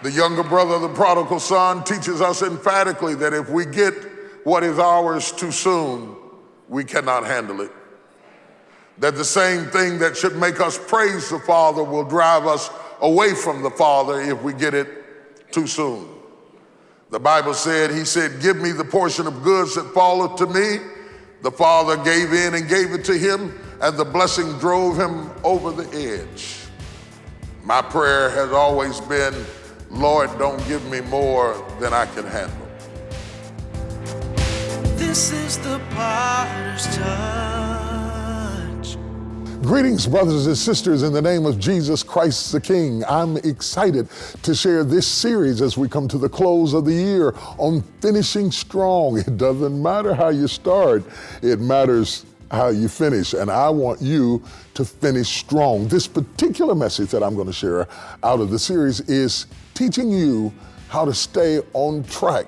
The younger brother of the prodigal son teaches us emphatically that if we get what is ours too soon, we cannot handle it. That the same thing that should make us praise the Father will drive us away from the Father if we get it too soon. The Bible said, he said, give me the portion of goods that falleth to me. The Father gave in and gave it to him, and the blessing drove him over the edge. My prayer has always been, Lord, don't give me more than I can handle. This is the potter's touch. Greetings, brothers and sisters, in the name of Jesus Christ the King. I'm excited to share this series as we come to the close of the year on finishing strong. It doesn't matter how you start, it matters how you finish, and I want you to finish strong. This particular message that I'm going to share out of the series is teaching you how to stay on track.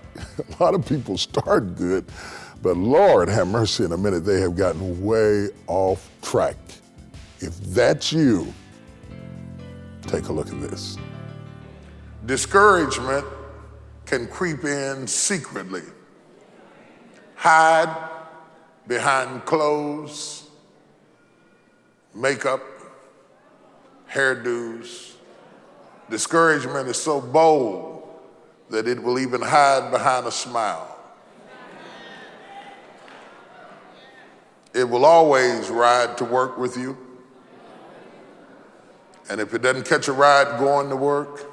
A lot of people start good, but Lord have mercy, in a minute they have gotten way off track. If that's you, take a look at this. Discouragement can creep in secretly, hide behind clothes, makeup, hairdos. Discouragement is so bold that it will even hide behind a smile. It will always ride to work with you. And if it doesn't catch a ride going to work,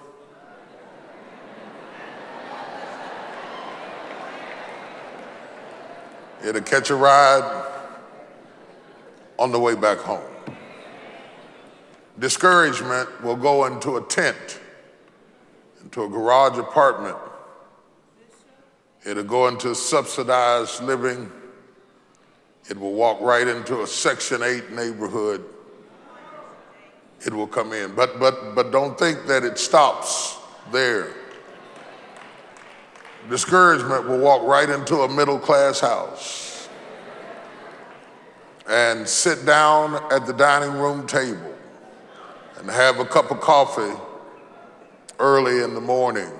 it'll catch a ride on the way back home. Discouragement will go into a tent, into a garage apartment. It'll go into subsidized living. It will walk right into a Section 8 neighborhood. It will come in, but don't think that it stops there. Discouragement will walk right into a middle-class house and sit down at the dining room table and have a cup of coffee early in the morning.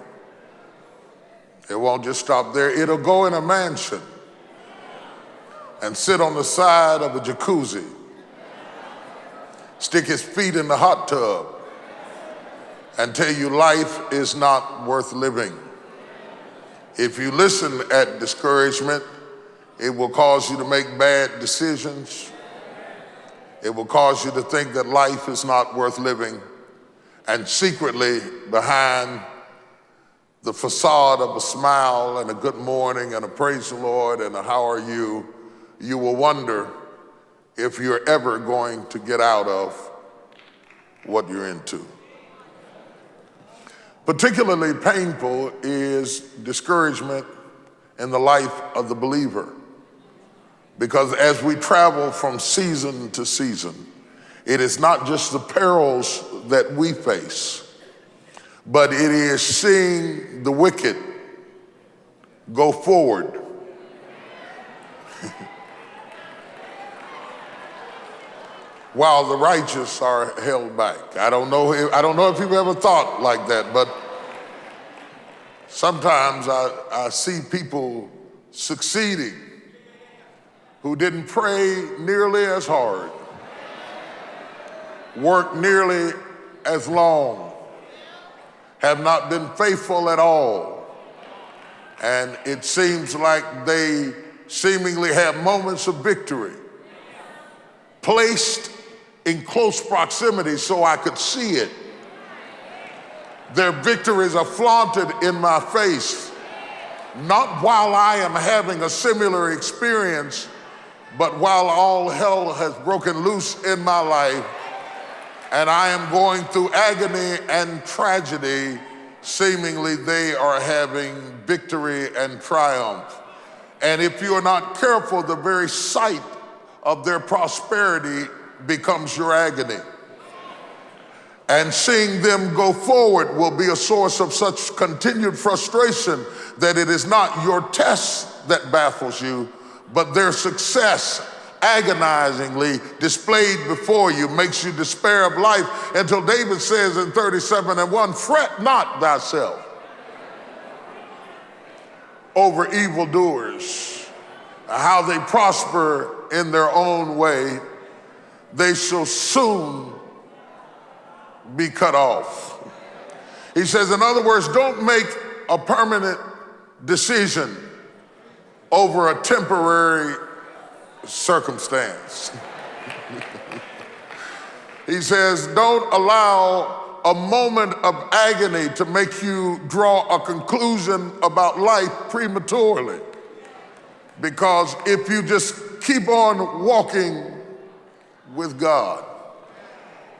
It won't just stop there. It'll go in a mansion and sit on the side of a jacuzzi, stick his feet in the hot tub, and tell you life is not worth living. If you listen at discouragement, it will cause you to make bad decisions. It will cause you to think that life is not worth living. And secretly, behind the facade of a smile and a good morning and a praise the Lord and a how are you, you will wonder if you're ever going to get out of what you're into. Particularly painful is discouragement in the life of the believer, because as we travel from season to season, it is not just the perils that we face, but it is seeing the wicked go forward while the righteous are held back. I don't know if you've ever thought like that, but sometimes I see people succeeding who didn't pray nearly as hard, work nearly as long, have not been faithful at all, and it seems like they seemingly have moments of victory, placed in close proximity so I could see it. Their victories are flaunted in my face, not while I am having a similar experience, but while all hell has broken loose in my life and I am going through agony and tragedy. Seemingly they are having victory and triumph. And if you are not careful, the very sight of their prosperity becomes your agony. And seeing them go forward will be a source of such continued frustration that it is not your test that baffles you, but their success agonizingly displayed before you, makes you despair of life, until David says in 37:1, fret not thyself over evildoers, how they prosper in their own way, they shall soon be cut off. He says, in other words, don't make a permanent decision over a temporary circumstance. He says, don't allow a moment of agony to make you draw a conclusion about life prematurely. Because if you just keep on walking with God,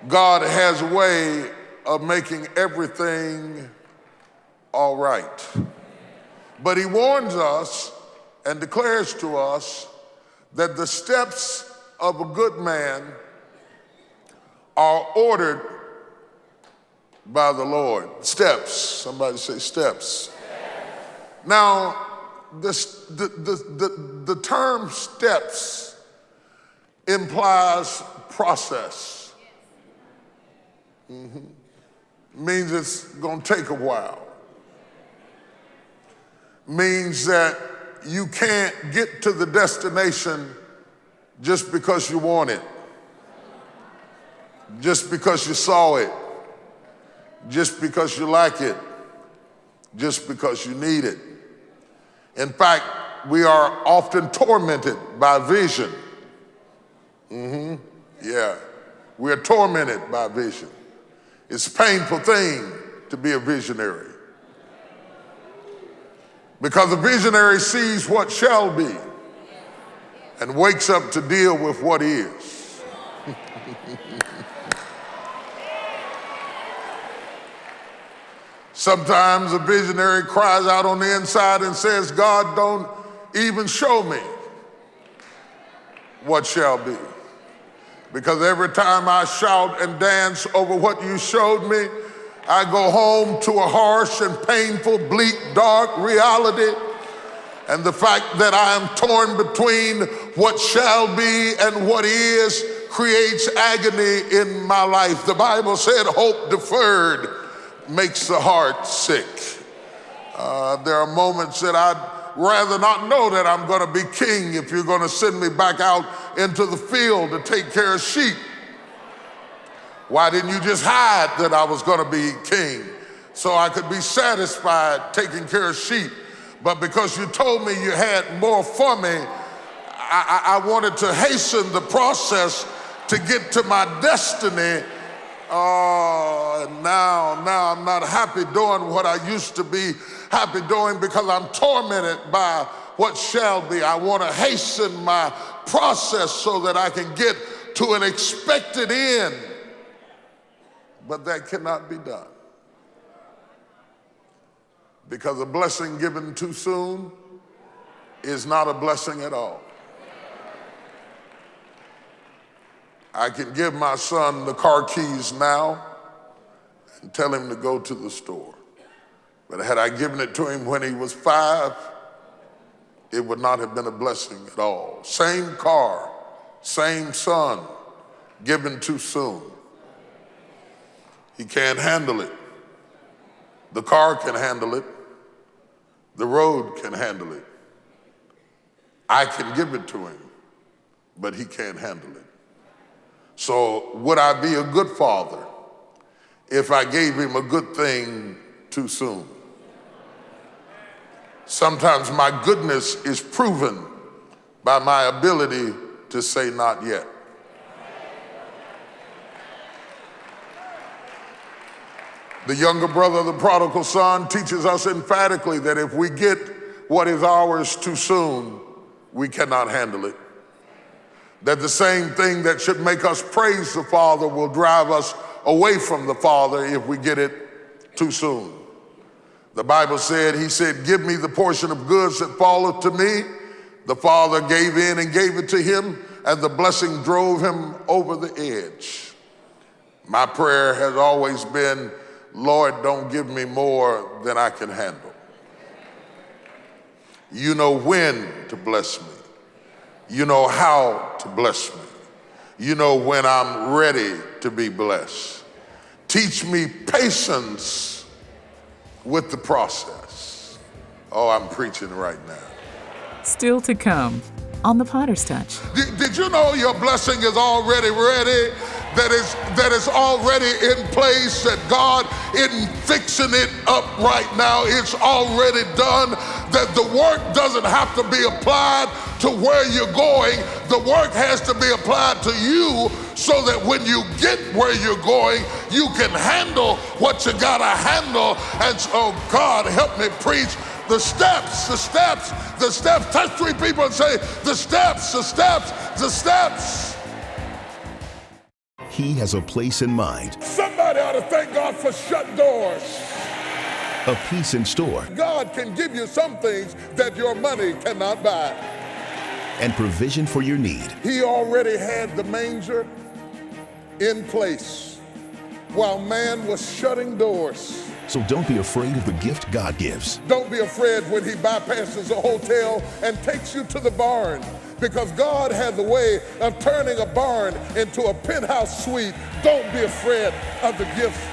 God has a way of making everything all right. But he warns us and declares to us that the steps of a good man are ordered by the Lord. Steps. Somebody say steps. Now, the term steps implies process. Means it's going to take a while. Means that you can't get to the destination just because you want it, just because you saw it, just because you like it, just because you need it. In fact, we are often tormented by vision. Yeah, we are tormented by vision. It's a painful thing to be a visionary, because a visionary sees what shall be and wakes up to deal with what is. Sometimes a visionary cries out on the inside and says, God, don't even show me what shall be. Because every time I shout and dance over what you showed me, I go home to a harsh and painful, bleak, dark reality. And the fact that I am torn between what shall be and what is creates agony in my life. The Bible said, hope deferred makes the heart sick. There are moments that I'd rather not know that I'm going to be king if you're going to send me back out into the field to take care of sheep. Why didn't you just hide that I was going to be king so I could be satisfied taking care of sheep? But because you told me you had more for me, I wanted to hasten the process to get to my destiny. And now I'm not happy doing what I used to be happy doing because I'm tormented by what shall be. I want to hasten my process so that I can get to an expected end. But that cannot be done. Because a blessing given too soon is not a blessing at all. I can give my son the car keys now and tell him to go to the store. But had I given it to him when he was 5, it would not have been a blessing at all. Same car, same son, given too soon. He can't handle it. The car can handle it. The road can handle it. I can give it to him, but he can't handle it. So would I be a good father if I gave him a good thing too soon? Sometimes my goodness is proven by my ability to say not yet. The younger brother of the prodigal son teaches us emphatically that if we get what is ours too soon, we cannot handle it. That the same thing that should make us praise the Father will drive us away from the Father if we get it too soon. The Bible said, he said, give me the portion of goods that falleth to me. The Father gave in and gave it to him, and the blessing drove him over the edge. My prayer has always been, Lord, don't give me more than I can handle. You know when to bless me. You know how to bless me. You know when I'm ready to be blessed. Teach me patience with the process. Oh, I'm preaching right now. Still to come on The Potter's Touch. Did you know your blessing is already ready? That is already in place, that God isn't fixing it up right now. It's already done, that the work doesn't have to be applied to where you're going. The work has to be applied to you so that when you get where you're going, you can handle what you gotta handle. And so, God, help me preach the steps, the steps, the steps. Touch three people and say, the steps, the steps, the steps. He has a place in mind, Somebody ought to thank God for shut doors. a peace in store, God can give you some things that your money cannot buy. and provision for your need. He already had the manger in place while man was shutting doors. So don't be afraid of the gift God gives. Don't be afraid when he bypasses a hotel and takes you to the barn, because God has a way of turning a barn into a penthouse suite. Don't be afraid of the gifts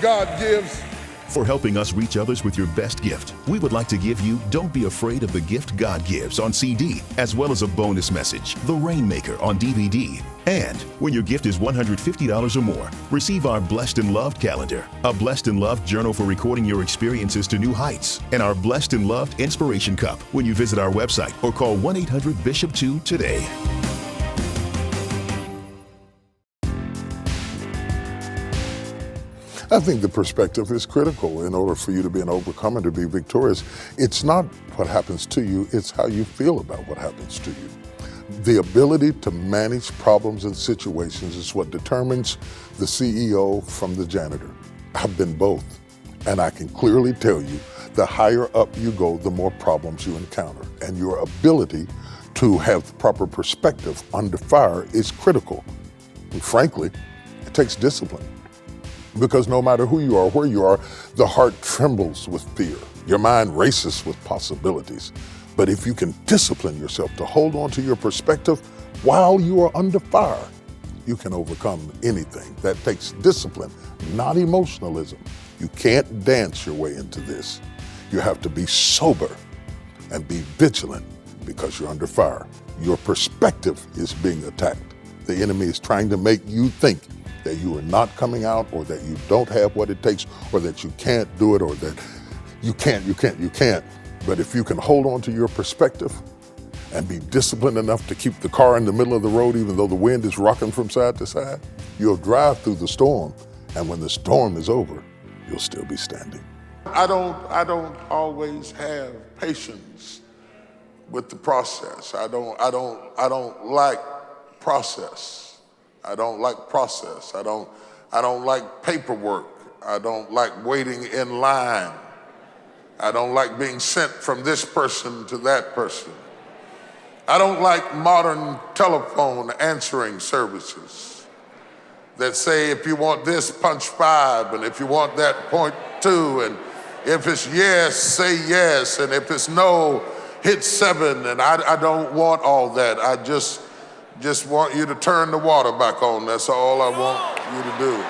God gives. For helping us reach others with your best gift, we would like to give you Don't Be Afraid of the Gift God Gives on CD, as well as a bonus message, The Rainmaker, on DVD. And when your gift is $150 or more, receive our Blessed and Loved calendar, a Blessed and Loved journal for recording your experiences to new heights, and our Blessed and Loved Inspiration Cup when you visit our website or call 1-800-BISHOP2 today. I think the perspective is critical in order for you to be an overcomer, to be victorious. It's not what happens to you, it's how you feel about what happens to you. The ability to manage problems and situations is what determines the CEO from the janitor. I've been both, and I can clearly tell you, the higher up you go, the more problems you encounter. And your ability to have the proper perspective under fire is critical. And frankly, it takes discipline. Because no matter who you are, where you are, the heart trembles with fear. Your mind races with possibilities. But if you can discipline yourself to hold on to your perspective while you are under fire, you can overcome anything. That takes discipline, not emotionalism. You can't dance your way into this. You have to be sober and be vigilant because you're under fire. Your perspective is being attacked. The enemy is trying to make you think that you are not coming out, or that you don't have what it takes, or that you can't do it, or that you can't. But if you can hold on to your perspective and be disciplined enough to keep the car in the middle of the road, even though the wind is rocking from side to side, you'll drive through the storm. And when the storm is over, you'll still be standing. I don't always have patience with the process. I don't like process. I don't like process. I don't like paperwork. I don't like waiting in line. I don't like being sent from this person to that person. I don't like modern telephone answering services that say, if you want this, punch 5, and if you want that, point 2, and if it's yes, say yes, and if it's no, hit 7, and I don't want all that. I just want you to turn the water back on. That's all I want you to do.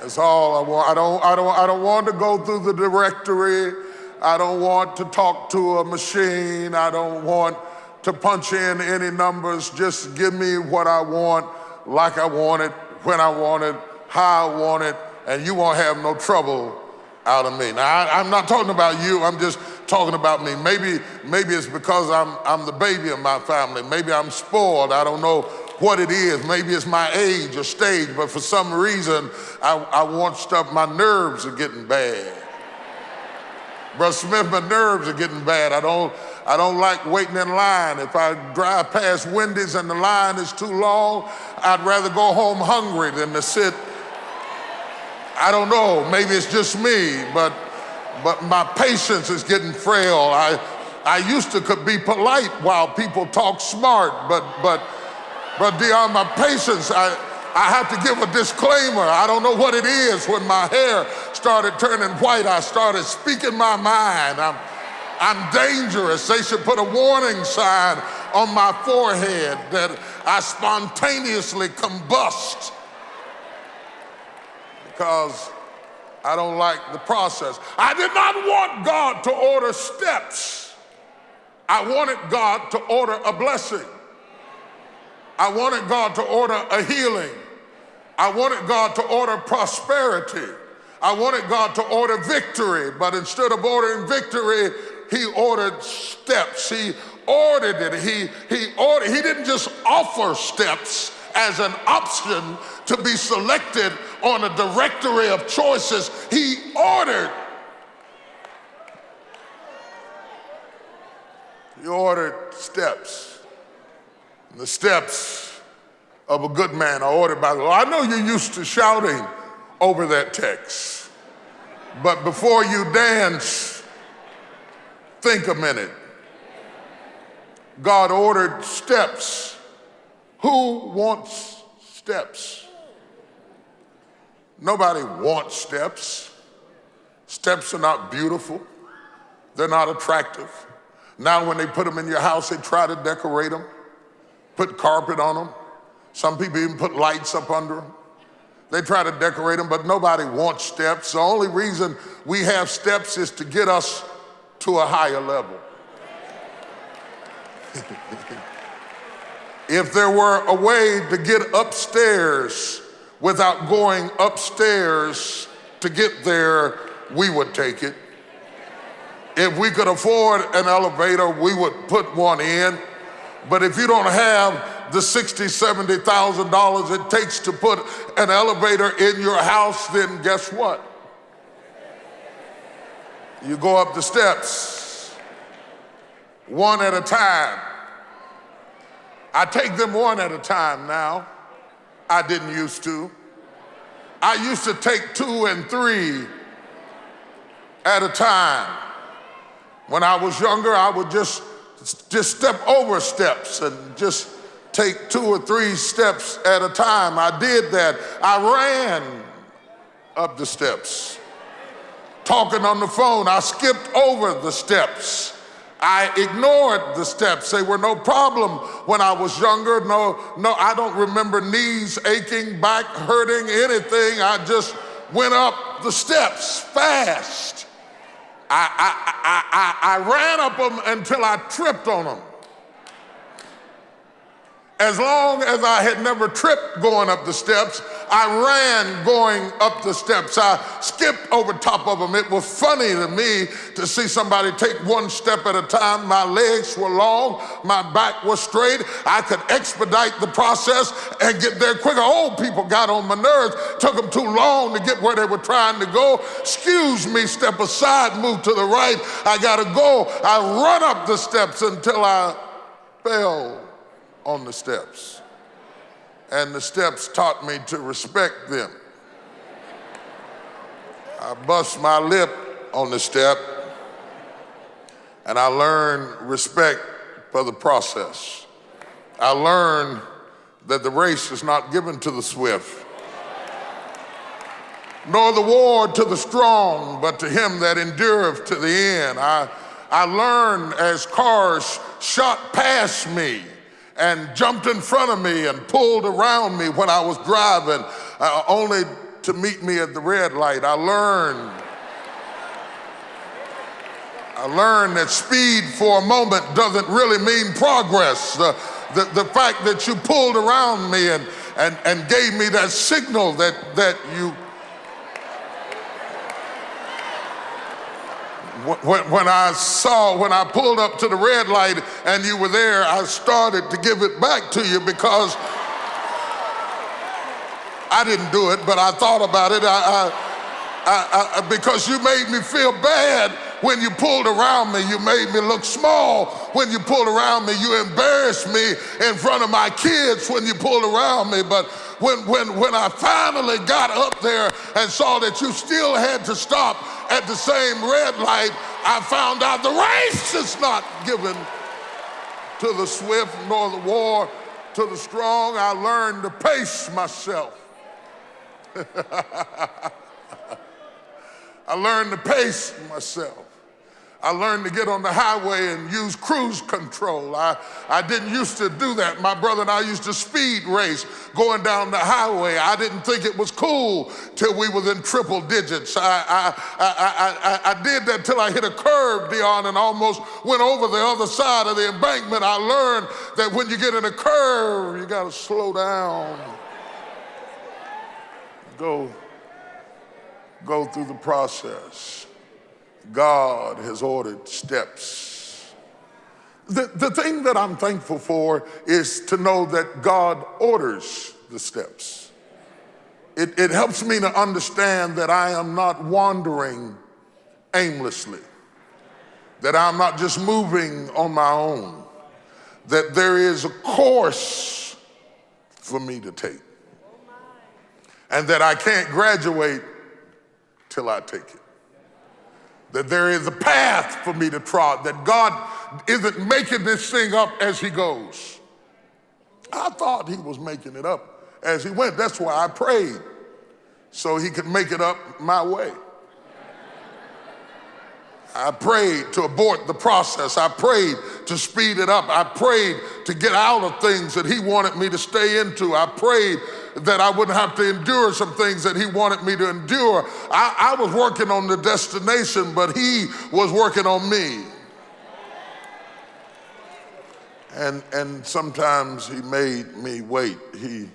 That's all I want. I don't want to go through the directory. I don't want to talk to a machine. I don't want to punch in any numbers. Just give me what I want, like I want it, when I want it, how I want it, and you won't have no trouble out of me. Now, I'm not talking about you. I'm just talking about me. Maybe it's because I'm the baby of my family. Maybe I'm spoiled. I don't know what it is. Maybe it's my age or stage, but for some reason, I want stuff. My nerves are getting bad. Brother Smith, my nerves are getting bad. I don't like waiting in line. If I drive past Wendy's and the line is too long, I'd rather go home hungry than to sit. I don't know, maybe it's just me, but my patience is getting frail. I used to could be polite while people talk smart, but Dion, my patience, I have to give a disclaimer. I don't know what it is. When my hair started turning white, I started speaking my mind. I'm dangerous. They should put a warning sign on my forehead that I spontaneously combust because I don't like the process. I did not want God to order steps. I wanted God to order a blessing. I wanted God to order a healing. I wanted God to order prosperity. I wanted God to order victory, but instead of ordering victory, he ordered steps. He ordered it. He didn't just offer steps as an option to be selected on a directory of choices. He ordered. He ordered steps. And the steps of a good man are ordered by the Lord. I know you're used to shouting over that text, but before you dance, think a minute. God ordered steps. Who wants steps? Nobody wants steps. Steps are not beautiful. They're not attractive. Now when they put them in your house, they try to decorate them, put carpet on them. Some people even put lights up under them. They try to decorate them, but nobody wants steps. The only reason we have steps is to get us to a higher level. If there were a way to get upstairs without going upstairs to get there, we would take it. If we could afford an elevator, we would put one in. But if you don't have the $60,000, $70,000 it takes to put an elevator in your house, then guess what? You go up the steps, one at a time. I take them one at a time now. I didn't used to. I used to take 2 and 3 at a time. When I was younger, I would just step over steps and just take 2 or 3 steps at a time. I did that. I ran up the steps. Talking on the phone, I skipped over the steps. I ignored the steps. They were no problem when I was younger. No, I don't remember knees aching, back hurting, anything. I just went up the steps fast. I ran up them until I tripped on them. As long as I had never tripped going up the steps, I ran going up the steps. I skipped over top of them. It was funny to me to see somebody take 1 step at a time. My legs were long, my back was straight. I could expedite the process and get there quicker. Old people got on my nerves, took them too long to get where they were trying to go. Excuse me, step aside, move to the right. I gotta go. I run up the steps until I fell on the steps. And the steps taught me to respect them. I bust my lip on the step and I learned respect for the process. I learned that the race is not given to the swift, nor the war to the strong, but to him that endureth to the end. I learned as cars shot past me and jumped in front of me and pulled around me when I was driving, only to meet me at the red light. I learned that speed for a moment doesn't really mean progress. The fact that you pulled around me and gave me that signal that you. When I pulled up to the red light and you were there, I started to give it back to you because I didn't do it, but I thought about it. Because you made me feel bad when you pulled around me. You made me look small when you pulled around me. You embarrassed me in front of my kids when you pulled around me. But when I finally got up there and saw that you still had to stop at the same red light, I found out the race is not given to the swift nor the war to the strong, I learned to pace myself. I learned to pace myself. I learned to get on the highway and use cruise control. I didn't used to do that. My brother and I used to speed race going down the highway. I didn't think it was cool till we was in triple digits. I did that till I hit a curve, Dion, and almost went over the other side of the embankment. I learned that when you get in a curve, you gotta slow down. Go through the process. God has ordered steps. The thing that I'm thankful for is to know that God orders the steps. It helps me to understand that I am not wandering aimlessly, that I'm not just moving on my own, that there is a course for me to take, and that I can't graduate till I take it. That there is a path for me to trot, that God isn't making this thing up as he goes. I thought he was making it up as he went. That's why I prayed, so he could make it up my way. I prayed to abort the process. I prayed to speed it up. I prayed to get out of things that he wanted me to stay into. I prayed that I wouldn't have to endure some things that he wanted me to endure. I was working on the destination, but he was working on me. And sometimes he made me wait. He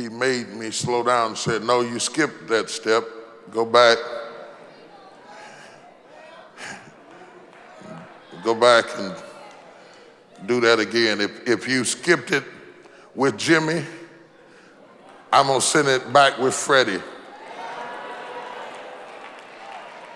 made me slow down and said, no, you skipped that step. Go back. Go back and do that again. If you skipped it with Jimmy, I'm gonna send it back with Freddie.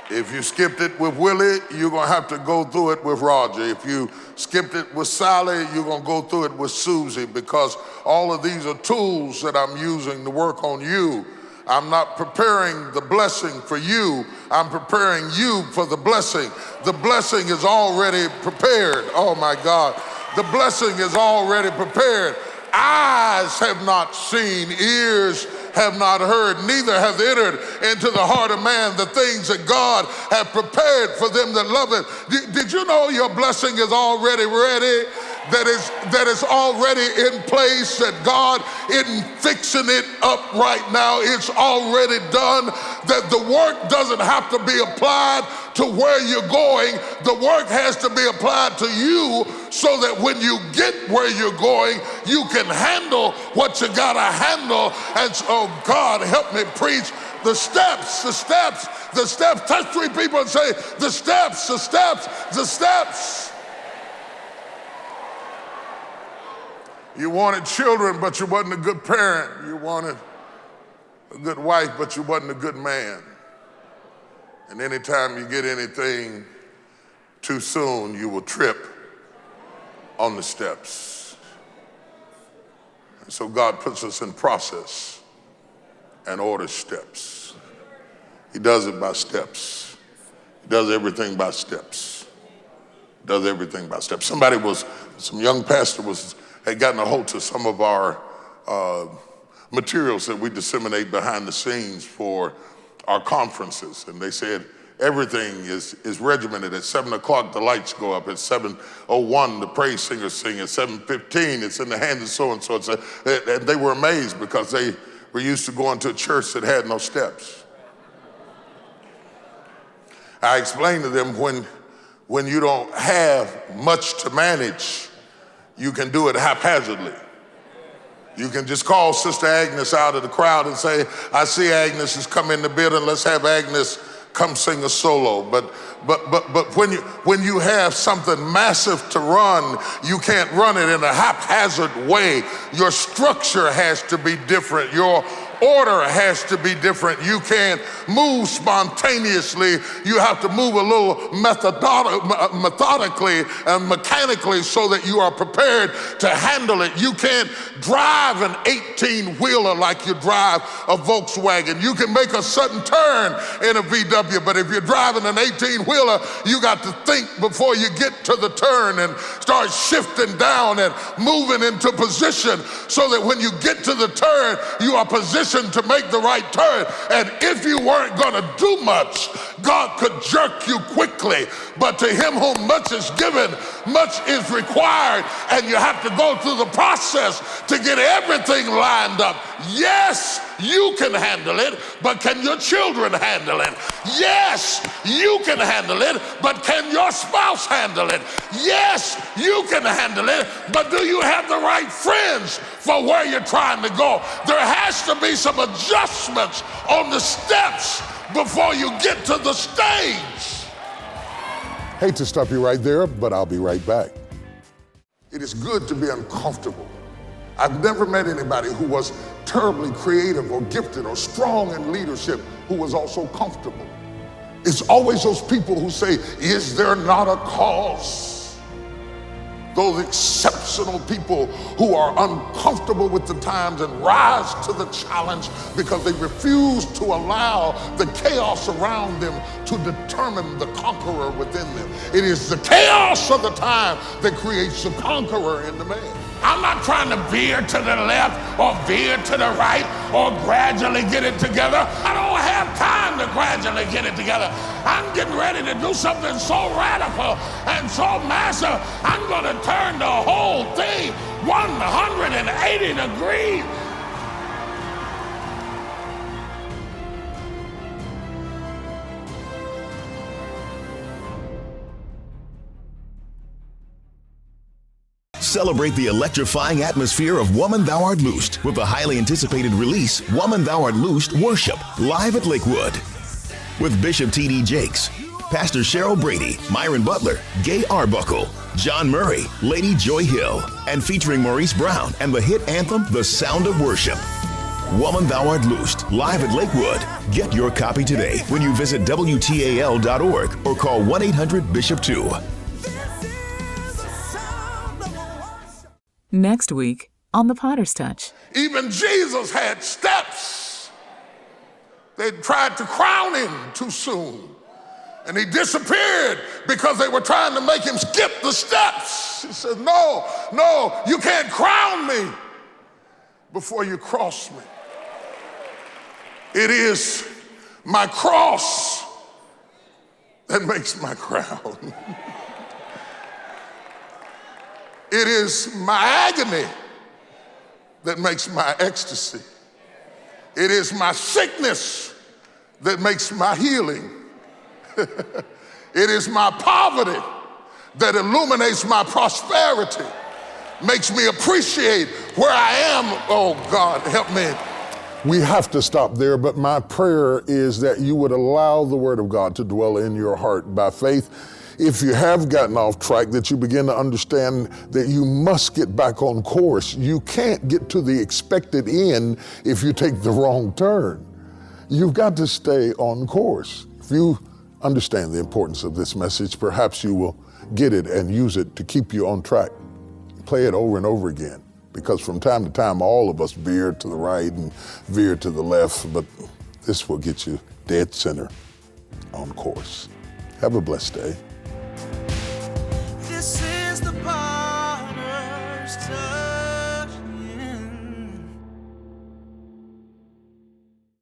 If you skipped it with Willie, you're gonna have to go through it with Roger. If you skipped it with Sally, you're gonna go through it with Susie, because all of these are tools that I'm using to work on you. I'm not preparing the blessing for you. I'm preparing you for the blessing. The blessing is already prepared. Oh my God. The blessing is already prepared. Eyes have not seen, ears have not heard, neither have entered into the heart of man the things that God have prepared for them that love him. Did you know your blessing is already ready? That is already in place, that God isn't fixing it up right now. It's already done, that the work doesn't have to be applied to where you're going. The work has to be applied to you, so that when you get where you're going, you can handle what you gotta handle. And so, God, help me preach the steps, the steps, the steps. Touch three people and say, the steps, the steps, the steps. You wanted children, but you wasn't a good parent. You wanted a good wife, but you wasn't a good man. And anytime you get anything too soon, you will trip on the steps. And so God puts us in process and orders steps. He does it by steps. He does everything by steps. He does everything by steps. Some young pastor had gotten a hold to some of our materials that we disseminate behind the scenes for our conferences. And they said, everything is regimented. At 7 o'clock, the lights go up. At 7:01, the praise singers sing. At 7:15, it's in the hands of so-and-so. And they were amazed, because they were used to going to a church that had no steps. I explained to them, when you don't have much to manage, you can do it haphazardly. You can just call Sister Agnes out of the crowd and say, I see Agnes has come in the building, let's have Agnes come sing a solo. But when you have something massive to run, you can't run it in a haphazard way. Your structure has to be different. Your order has to be different. You can't move spontaneously. You have to move a little methodically and mechanically so that you are prepared to handle it. You can't drive an 18-wheeler like you drive a Volkswagen. You can make a sudden turn in a VW, but if you're driving an 18-wheeler, you got to think before you get to the turn and start shifting down and moving into position so that when you get to the turn, you are positioned to make the right turn. And if you weren't going to do much, God could jerk you quickly. But to him whom much is given, much is required, and you have to go through the process to get everything lined up. Yes, you can handle it, but can your children handle it? Yes, you can handle it, but can your spouse handle it? Yes, you can handle it, but do you have the right friends for where you're trying to go? There has to be some adjustments on the steps before you get to the stage. Hate to stop you right there, but I'll be right back. It is good to be uncomfortable. I've never met anybody who was terribly creative or gifted or strong in leadership who was also comfortable. It's always those people who say, is there not a cause? Those exceptional people who are uncomfortable with the times and rise to the challenge because they refuse to allow the chaos around them to determine the conqueror within them. It is the chaos of the time that creates the conqueror in the man. I'm not trying to veer to the left or veer to the right or gradually get it together. I don't have time to gradually get it together. I'm getting ready to do something so radical and so massive, I'm going to turn the whole thing 180 degrees. Celebrate the electrifying atmosphere of Woman Thou Art Loosed with the highly anticipated release, Woman Thou Art Loosed Worship, live at Lakewood. With Bishop T.D. Jakes, Pastor Cheryl Brady, Myron Butler, Gay Arbuckle, John Murray, Lady Joy Hill, and featuring Maurice Brown and the hit anthem, The Sound of Worship. Woman Thou Art Loosed, live at Lakewood. Get your copy today when you visit WTAL.org or call 1-800-BISHOP-2. Next week on The Potter's Touch. Even Jesus had steps. They tried to crown him too soon. And he disappeared because they were trying to make him skip the steps. He said, no, you can't crown me before you cross me. It is my cross that makes my crown. It is my agony that makes my ecstasy. It is my sickness that makes my healing. It is my poverty that illuminates my prosperity, makes me appreciate where I am. Oh God, help me. We have to stop there, but my prayer is that you would allow the Word of God to dwell in your heart by faith. If you have gotten off track, that you begin to understand that you must get back on course. You can't get to the expected end if you take the wrong turn. You've got to stay on course. If you understand the importance of this message, perhaps you will get it and use it to keep you on track. Play it over and over again, because from time to time, all of us veer to the right and veer to the left, but this will get you dead center on course. Have a blessed day.